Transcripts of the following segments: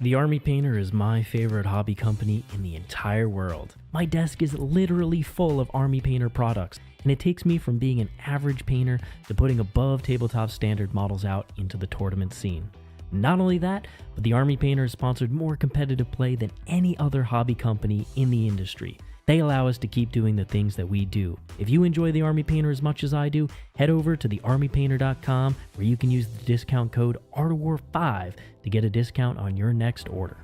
The Army Painter is my favorite hobby company in the entire world. My desk is literally full of Army Painter products, and it takes me from being an average painter to putting above tabletop standard models out into the tournament scene. Not only that, but the Army Painter has sponsored more competitive play than any other hobby company in the industry. They allow us to keep doing the things that we do. If you enjoy the Army Painter as much as I do, head over to thearmypainter.com where you can use the discount code ARTOFWAR5 to get a discount on your next order.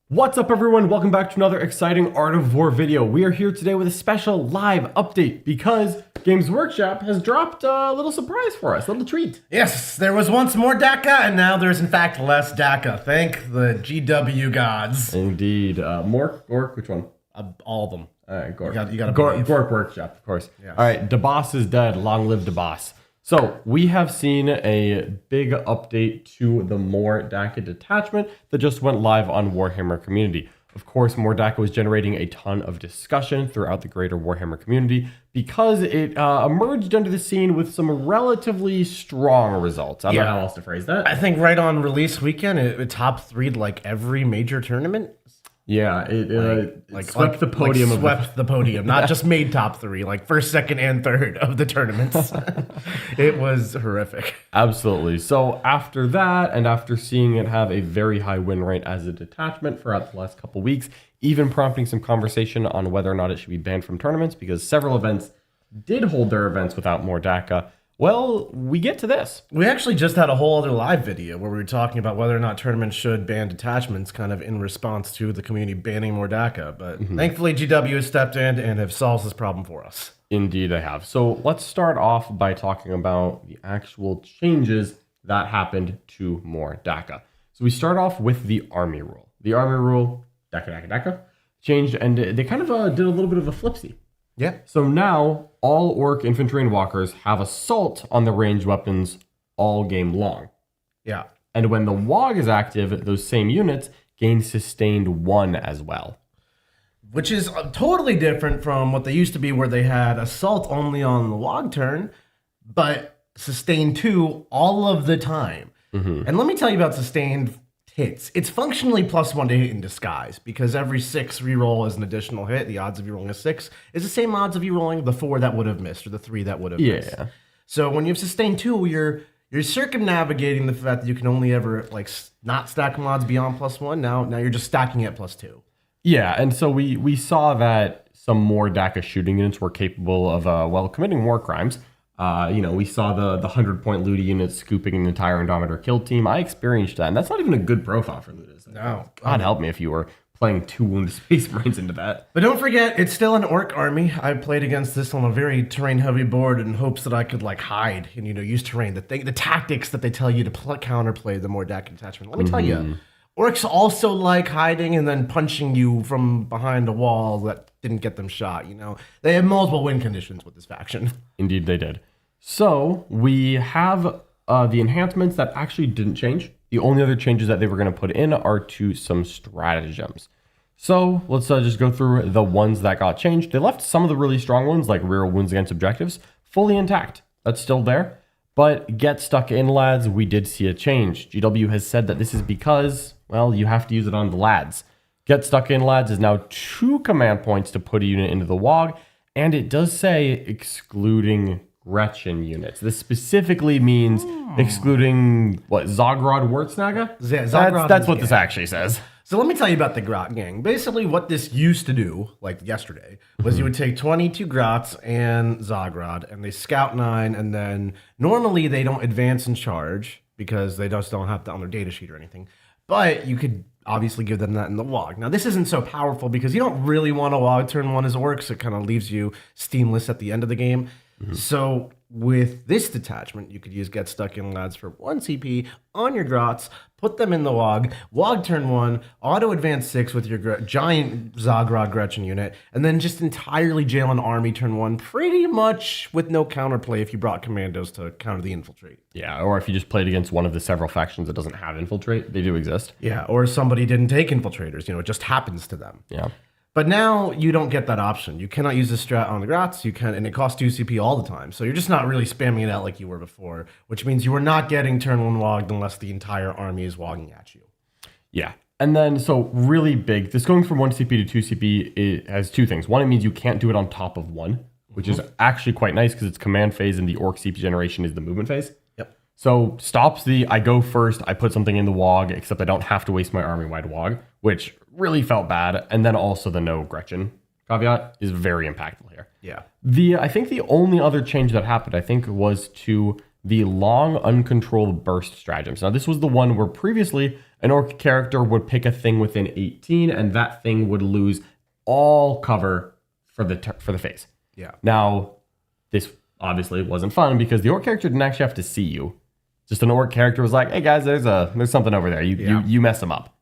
What's up, everyone? Welcome back to another exciting Art of War video. We are here today with a special live update because Games Workshop has dropped a little surprise for us, a little treat. Yes, there was once more Dakka, and now there's in fact less Dakka. Thank the GW gods. Indeed. More? Gork? Which one? All of them. All right, Gork. You gotta Gork Workshop, of course. Yes. All right, DeBoss is dead. Long live DeBoss. So we have seen a big update to the More Dakka detachment that just went live on Warhammer community. Of course, More Dakka was generating a ton of discussion throughout the greater Warhammer community because it emerged onto the scene with some relatively strong results. I don't know how else to phrase that. I think right on release weekend, it top 3'd like every major tournament. Yeah, it swept the podium. Swept the podium, not just made top 3, like first, second, and third of the tournaments. It was horrific. Absolutely. So after that, and after seeing it have a very high win rate as a detachment throughout the last couple weeks, even prompting some conversation on whether or not it should be banned from tournaments, because several events did hold their events without More Dakka. Well, we get to this. We actually just had a whole other live video where we were talking about whether or not tournaments should ban detachments, kind of in response to the community banning More Dakka. But thankfully, GW has stepped in and have solved this problem for us. Indeed, they have. So let's start off by talking about the actual changes that happened to More Dakka. So we start off with the Army rule. The Army rule, Dakka, changed, and they kind of did a little bit of a flipsy. Yeah. So now all Orc infantry and walkers have assault on the ranged weapons all game long. Yeah. And when the WOG is active, those same units gain sustained 1 as well. Which is totally different from what they used to be, where they had assault only on the WOG turn, but sustained 2 all of the time. And let me tell you about sustained hits. It's functionally +1 to hit in disguise, because every 6 reroll is an additional hit. The odds of you rolling a 6 is the same odds of you rolling the 4 that would have missed or the 3 that would have missed. So when you have sustained 2, you're circumnavigating the fact that you can only ever like not stack mods beyond +1. Now you're just stacking it +2. Yeah, and so we saw that some More Dakka shooting units were capable of committing war crimes. We saw the 100-point Luda units scooping an entire Indomitor kill team. I experienced that, and that's not even a good profile for Ludas. No. God help me if you were playing 2 Wounded Space Marines into that. But don't forget, it's still an Orc army. I played against this on a very terrain-heavy board in hopes that I could like hide and use terrain. The tactics that they tell you to counterplay the More Dakka detachment. Let me tell you, Orcs also like hiding and then punching you from behind a wall that didn't get them shot. They have multiple win conditions with this faction. Indeed, they did. So we have the enhancements that actually didn't change. The only other changes that they were going to put in are to some stratagems. So let's just go through the ones that got changed. They left some of the really strong ones, like rear wounds against objectives, fully intact. That's still there. But get stuck in, lads, we did see a change. GW has said that this is because, well, you have to use it on the lads. Get stuck in, lads is now 2 command points to put a unit into the WOG, and it does say excluding Gretchen units. This specifically means excluding, Zogrod Wurtsnaga? That's what this actually says. So let me tell you about the Grot gang. Basically, what this used to do, like yesterday, was you would take 22 Grots and Zogrod, and they scout 9, and then normally they don't advance and charge because they just don't have that on their data sheet or anything. But you could obviously give them that in the WOG. Now, this isn't so powerful because you don't really want a WOG turn 1 as Orcs. It kind of leaves you steamless at the end of the game. So with this detachment, you could use Get Stuck In Lads for 1 CP on your Grots, put them in the WOG turn 1, auto advance 6 with your giant Zogrod Gretchen unit, and then just entirely jail an army turn 1, pretty much with no counterplay if you brought commandos to counter the infiltrate. Yeah, or if you just played against one of the several factions that doesn't have infiltrate, they do exist. Yeah, or somebody didn't take infiltrators, it just happens to them. Yeah. But now you don't get that option. You cannot use this strat on the Grats. You can, and it costs 2 CP all the time. So you're just not really spamming it out like you were before, which means you are not getting turn 1 wogged unless the entire army is wogging at you. Yeah. And then, so really big, this going from 1 CP to 2 CP, it has two things. One, it means you can't do it on top of 1, which is actually quite nice because it's command phase and the Orc CP generation is the movement phase. Yep. So stops the, I go first, I put something in the wog, except I don't have to waste my army-wide wog, which really felt bad. And then also the no Gretchen caveat is very impactful here. Yeah. I think the only other change that happened, I think, was to the long uncontrolled burst stratagems. Now, this was the one where previously an Orc character would pick a thing within 18, and that thing would lose all cover for the phase. Yeah. Now, this obviously wasn't fun because the Orc character didn't actually have to see you. Just an Orc character was like, "Hey guys, there's something over there. You mess them up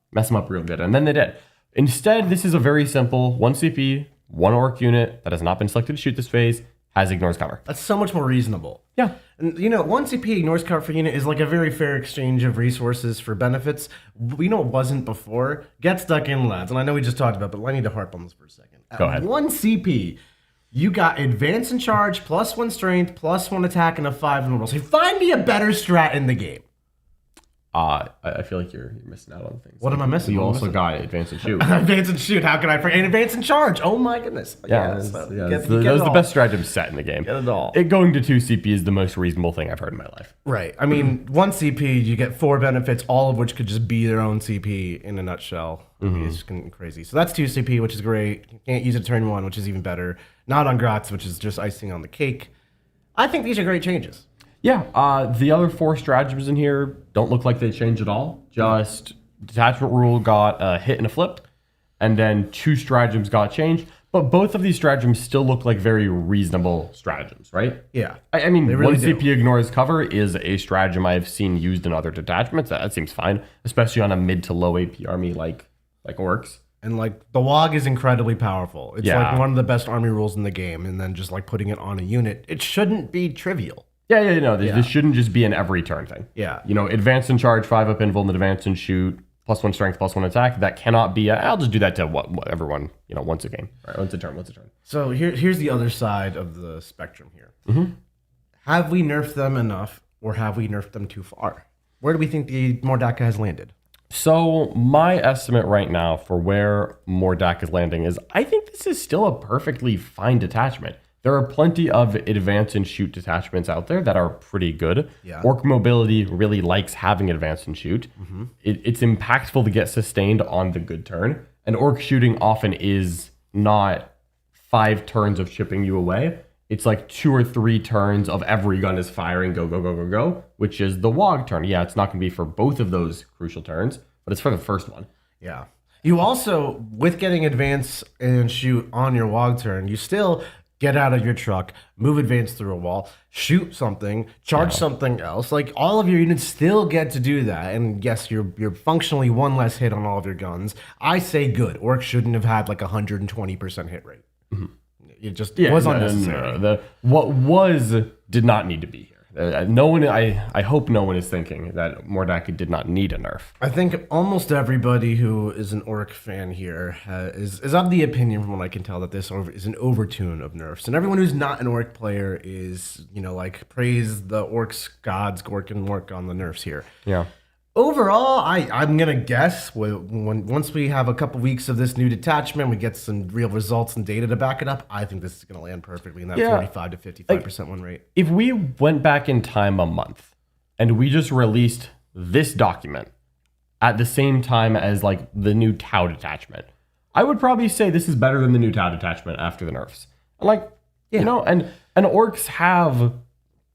real good," and then they did. Instead, this is a very simple 1 CP, 1 Orc unit that has not been selected to shoot this phase, has ignores cover. That's so much more reasonable. Yeah. And 1 CP ignores cover for unit is like a very fair exchange of resources for benefits. We know it wasn't before. Get stuck in, lads. And I know we just talked about it, but I need to harp on this for a second. Go ahead. 1 CP, you got advance and charge, +1 strength, +1 attack, and a 5 in roll. So find me a better strat in the game. I feel like you're missing out on things. What am I missing? You What am I also missing? got advance and shoot. Advance and shoot. How can I forget? And advance and charge. Oh my goodness. That was the best stratagem set in the game. Get it all. It going to 2 CP is the most reasonable thing I've heard in my life. Right. I mean, 1 CP, you get 4 benefits, all of which could just be their own CP in a nutshell. It's just getting crazy. So that's 2 CP, which is great. You can't use it turn 1, which is even better. Not on Grats, which is just icing on the cake. I think these are great changes. Yeah, the other 4 stratagems in here don't look like they changed at all. Just detachment rule got a hit and a flip, and then 2 stratagems got changed. But both of these stratagems still look like very reasonable stratagems, right? Yeah. I mean, They really 1 CP do. ignores cover is a stratagem I've seen used in other detachments. That seems fine, especially on a mid to low AP army like Orks. And like the WOG is incredibly powerful. It's Yeah. like one of the best army rules in the game. And then just like putting it on a unit, it shouldn't be trivial. Yeah, no, this shouldn't just be an every turn thing. Yeah. Advance and charge, 5 up invul, and advance and shoot, +1 strength, +1 attack. That cannot be, I'll just do that to everyone, once a game. Right, once a turn. So here's the other side of the spectrum here. Have we nerfed them enough or have we nerfed them too far? Where do we think the More Dakka has landed? So my estimate right now for where More Dakka is landing is I think this is still a perfectly fine detachment. There are plenty of advance and shoot detachments out there that are pretty good. Yeah. Orc mobility really likes having advance and shoot. It's impactful to get sustained on the good turn. And orc shooting often is not 5 turns of chipping you away. It's like 2 or 3 turns of every gun is firing, go, which is the WOG turn. Yeah, it's not going to be for both of those crucial turns, but it's for the first one. Yeah. You also, with getting advance and shoot on your WOG turn, you still get out of your truck, move advance through a wall, shoot something, charge something else. Like all of your units still get to do that. And yes, you're functionally 1 less hit on all of your guns. I say good. Orcs shouldn't have had like 120% hit rate. It just was unnecessary. What was did not need to be here. No one. I hope no one is thinking that More Dakka did not need a nerf. I think almost everybody who is an Orc fan here is of the opinion, from what I can tell, that this is an overtune of nerfs. And everyone who's not an Orc player is, like, praise the Orcs gods, Gork and Mork on the nerfs here. Yeah. Overall, I'm going to guess once we have a couple weeks of this new detachment, we get some real results and data to back it up, I think this is going to land perfectly in that 45 to 55% win rate. If we went back in time a month and we just released this document at the same time as like the new Tau detachment, I would probably say this is better than the new Tau detachment after the nerfs. And orcs have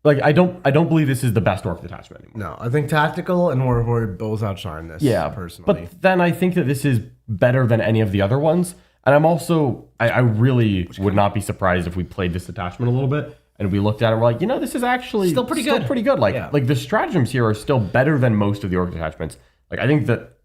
I don't believe this is the best orc detachment anymore. No, I think tactical and Warhorde both outshine this. Personally. But then I think that this is better than any of the other ones. And I'm also, I really would not be surprised if we played this detachment a little bit and we looked at it and we're like, this is actually still pretty good. Like the stratagems here are still better than most of the orc detachments. Like I think that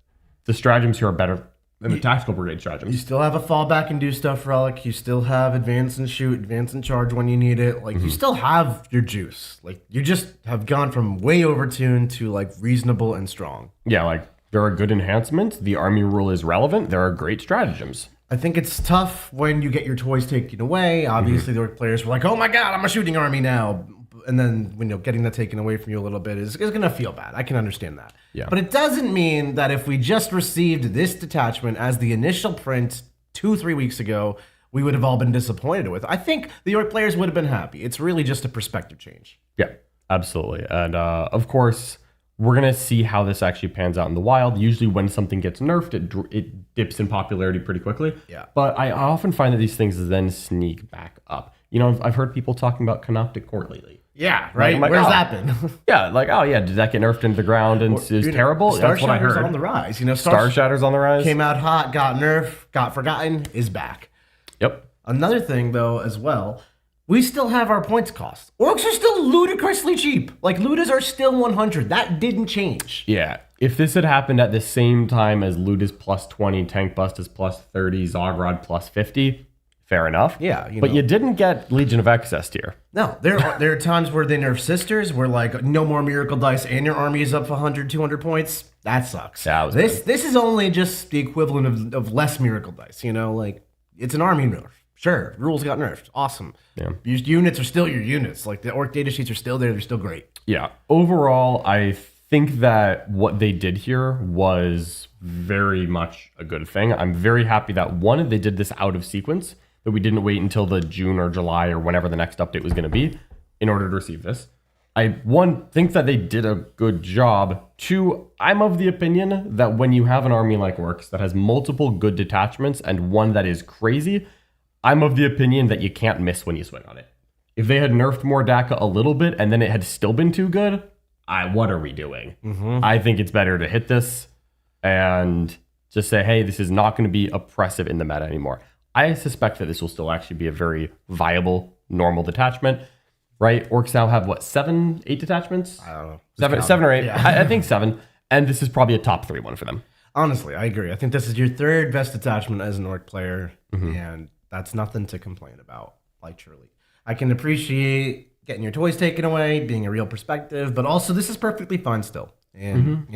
the stratagems here are better than the tactical brigade stratagems. You still have a fallback and do stuff relic. You still have advance and shoot, advance and charge when you need it. Like you still have your juice. Like you just have gone from way overtuned to like reasonable and strong. Yeah, like there are good enhancements. The army rule is relevant. There are great stratagems. I think it's tough when you get your toys taken away. Obviously, the Orc players were like, "Oh my god, I'm a shooting army now," and then when getting that taken away from you a little bit is going to feel bad. I can understand that. Yeah. But it doesn't mean that if we just received this detachment as the initial print 2-3 weeks ago, we would have all been disappointed with. I think the Orc players would have been happy. It's really just a perspective change. Yeah, absolutely. And of course, we're going to see how this actually pans out in the wild. Usually when something gets nerfed, it dips in popularity pretty quickly. Yeah. But I often find that these things then sneak back up. You know, I've heard people talking about Canoptic Court lately. Yeah, right? Like, Where's oh. that been? Yeah, like, oh yeah, did that get nerfed into the ground and it was terrible? Star That's what I Shatter's heard. on the rise. Star Shatter's on the rise. Came out hot, got nerfed, got forgotten, is back. Yep. Another thing, though, as well, we still have our points cost. Orcs are still ludicrously cheap. Like, Ludas are still 100. That didn't change. Yeah. If this had happened at the same time as Loot is plus 20, Tank Bust is plus 30, Zogrod plus 50, fair enough. Yeah. But you didn't get Legion of Excess tier. No, there are times where they nerf Sisters, where, like, no more Miracle Dice and your army is up 100, 200 points. That sucks. Yeah, that was this is only just the equivalent of less Miracle Dice, Like, it's an army nerf. Sure, rules got nerfed. Awesome. Yeah. Used units are still your units. Like, the Orc data sheets are still there. They're still great. Yeah. Overall, I think that what they did here was very much a good thing. I'm very happy that, one, they did this out of sequence, that we didn't wait until the June or July or whenever the next update was going to be in order to receive this. I, one, think that they did a good job. Two, I'm of the opinion that when you have an army like Orks that has multiple good detachments and one that is crazy, I'm of the opinion that you can't miss when you swing on it. If they had nerfed More Dakka a little bit and then it had still been too good, what are we doing? I think it's better to hit this and just say, hey, this is not going to be oppressive in the meta anymore. I suspect that this will still actually be a very viable, normal detachment, right? Orcs now have, what, 7, 8 detachments? I don't know. Seven or 8. Yeah. I think 7. And this is probably a top 3 one for them. Honestly, I agree. I think this is your third best detachment as an Orc player, and that's nothing to complain about, like, truly. I can appreciate getting your toys taken away, being a real perspective, but also this is perfectly fine still. And,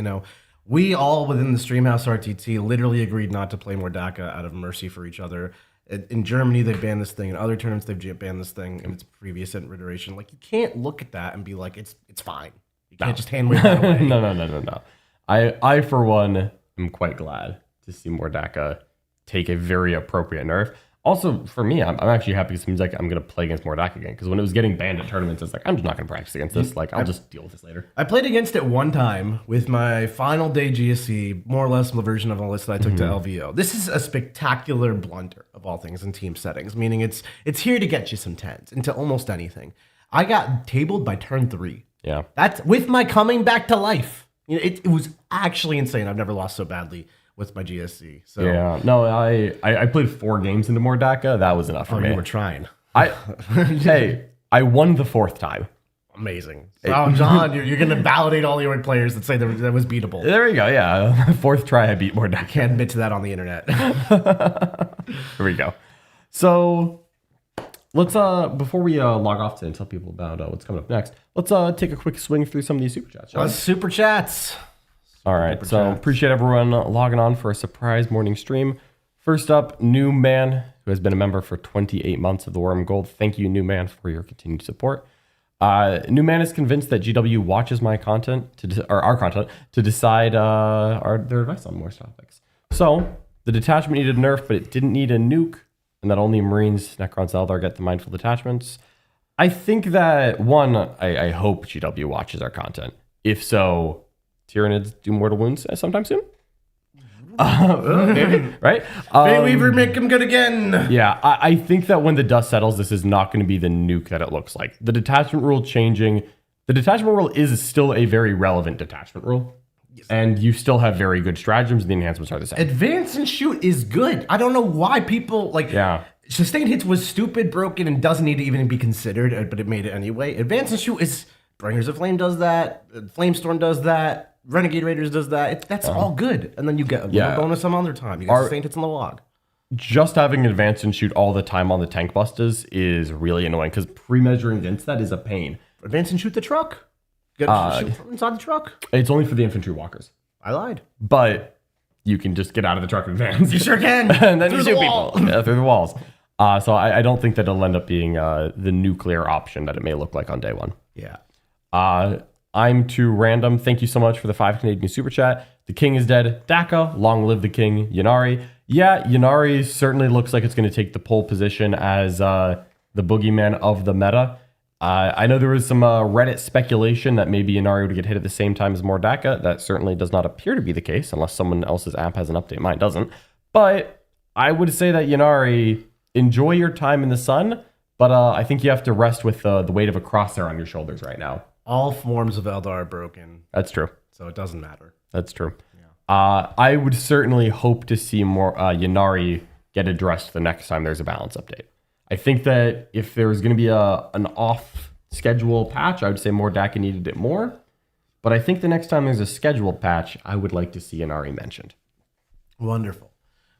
we all within the Streamhouse RTT literally agreed not to play More Dakka out of mercy for each other. In Germany, they banned this thing. In other tournaments, they've banned this thing in its previous iteration. Like, you can't look at that and be like, it's fine. You can't just hand wave that away. No. I, for one, am quite glad to see More Dakka take a very appropriate nerf. Also, for me, I'm actually happy because it seems like I'm going to play against More Dakka again. Because when it was getting banned at tournaments, it's like, I'm just not going to practice against this. Like, I'll just deal with this later. I played against it one time with my final day GSC, more or less the version of a list that I took to LVO. This is a spectacular blunder of all things in team settings, meaning it's here to get you some 10s into almost anything. I got tabled by turn 3. Yeah. That's with my coming back to life. It was actually insane. I've never lost so badly with my GSC. So Yeah. No, I played 4 games into More Dakka. That was enough for me. you were trying. Hey, I won the 4th time. Amazing. So, John, you're going to validate all the Orc players that say that was beatable. There you go. Yeah. 4th try, I beat More Dakka. Can't admit to that on the internet. Here we go. So let's before we log off to tell people about what's coming up next, let's take a quick swing through some of these super chats. Let's super chats. All right, so appreciate everyone logging on for a surprise morning stream. First up, New Man, who has been a member for 28 months of the Worm Gold. Thank you, New Man, for your continued support. New Man is convinced that GW watches my content or our content to decide their advice on more topics. So the detachment needed a nerf, but it didn't need a nuke, and that only Marines, Necrons, Eldar get the mindful detachments. I think that one, I hope GW watches our content. If so, Tyranids do mortal wounds sometime soon. Maybe, right? Weaver, make him good again. Yeah, I think that when the dust settles, this is not going to be the nuke that it looks like. The detachment rule changing. The detachment rule is still a very relevant detachment rule. Yes. And you still have very good stratagems, and the enhancements are the same. Advance and shoot is good. I don't know why people, sustained hits was stupid, broken, and doesn't need to even be considered, but it made it anyway. Advance and shoot is, Bringers of Flame does that, Flamestorm does that, Renegade Raiders does that. That's all good. And then you get a bonus some other time. You get sustained hits in the log. Just having advance and shoot all the time on the tank busters is really annoying because pre-measuring against that is a pain. Advance and shoot the truck. Shoot from inside the truck. It's only for the infantry walkers. I lied. But you can just get out of the truck and advance. You sure can. And then you Through shoot the wall. people. Yeah, through the walls. So I don't think that it'll end up being the nuclear option that it may look like on day one. Yeah. I'm too random. Thank you so much for the 5 Canadian super chat. The king is dead. Dakka, long live the king. Yanari. Yeah, Yanari certainly looks like it's going to take the pole position as the boogeyman of the meta. I know there was some Reddit speculation that maybe Yanari would get hit at the same time as More Dakka. That certainly does not appear to be the case unless someone else's app has an update. Mine doesn't. But I would say that Yanari, enjoy your time in the sun, but I think you have to rest with the weight of a crosshair on your shoulders right now. All forms of Eldar are broken, That's true. so it doesn't matter. That's true. I would certainly hope to see more Yanari get addressed the next time there's a balance update. I think that if there was going to be an off-schedule patch, I would say More Dakka needed it more. But I think the next time there's a scheduled patch, I would like to see Yanari mentioned. Wonderful.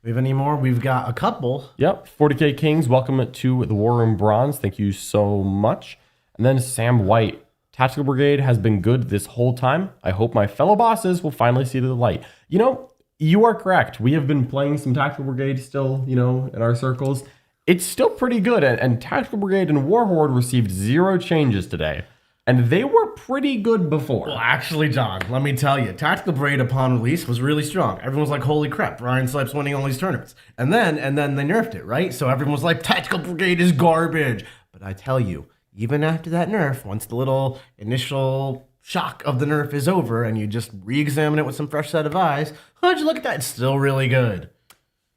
We have any more? We've got a couple. Yep. 40K Kings, welcome to the War Room Bronze. Thank you so much. And then Sam White. Tactical Brigade has been good this whole time. I hope my fellow bosses will finally see the light. You know, you are correct. We have been playing some Tactical Brigade still, you know, in our circles. It's still pretty good. And Tactical Brigade and Warhorde received 0 changes today. And they were pretty good before. Well, actually, John, let me tell you, Tactical Brigade upon release was really strong. Everyone was like, holy crap, Ryan Slipes winning all these tournaments. And then they nerfed it, right? So everyone was like, Tactical Brigade is garbage. But I tell you, even after that nerf, once the little initial shock of the nerf is over and you just re-examine it with some fresh set of eyes, how'd you look at that? It's still really good.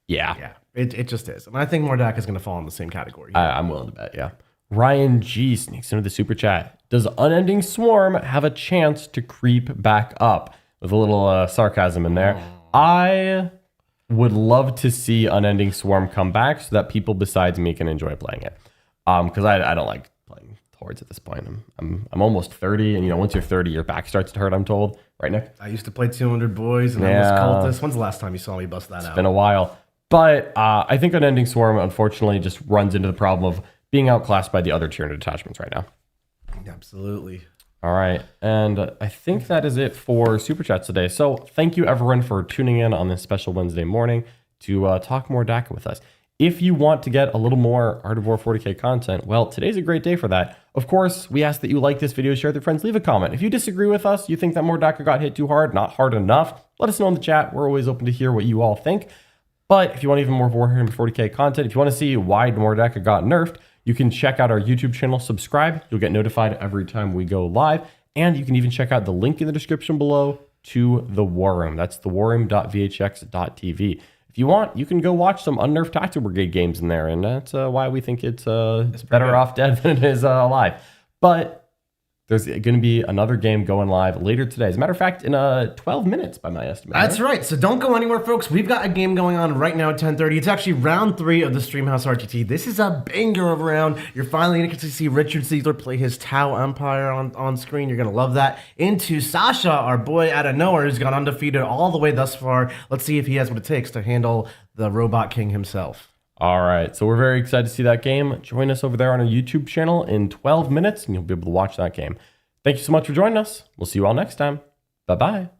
Yeah. Yeah, it just is. And I think More Dakka is going to fall in the same category. I'm willing to bet, yeah. Ryan G sneaks into the super chat. Does Unending Swarm have a chance to creep back up? With a little sarcasm in there. I would love to see Unending Swarm come back so that people besides me can enjoy playing it. Because I don't like playing Hordes at this point. I'm almost 30, and you know, once you're 30, your back starts to hurt, I'm told. Right, Nick? I used to play 200 Boys and I was Cultist. When's the last time you saw me bust that out? It's been a while. But I think Unending Swarm, unfortunately, just runs into the problem of being outclassed by the other tier detachments right now. Absolutely. All right. And I think that is it for Super Chats today. So thank you, everyone, for tuning in on this special Wednesday morning to talk more Dakka with us. If you want to get a little more Art of War 40K content, well, today's a great day for that. Of course, we ask that you like this video, share it with your friends, leave a comment. If you disagree with us, you think that More Dakka got hit too hard, not hard enough, let us know in the chat. We're always open to hear what you all think. But if you want even more Warhammer 40K content, if you want to see why More Dakka got nerfed, you can check out our YouTube channel, subscribe. You'll get notified every time we go live. And you can even check out the link in the description below to the War Room. That's thewarroom.vhx.tv. If you want, you can go watch some unnerfed Tactical Brigade games in there. And that's why we think it's better off dead than it is alive. But there's going to be another game going live later today. As a matter of fact, in 12 minutes by my estimate. That's right. So don't go anywhere, folks. We've got a game going on right now at 10:30. It's actually round 3 of the Streamhouse RTT. This is a banger of a round. You're finally going to get to see Richard Ziegler play his Tau Empire on screen. You're going to love that. Into Sasha, our boy out of nowhere, who's gone undefeated all the way thus far. Let's see if he has what it takes to handle the Robot King himself. All right, so we're very excited to see that game. Join us over there on our YouTube channel in 12 minutes, and you'll be able to watch that game. Thank you so much for joining us. We'll see you all next time. Bye-bye.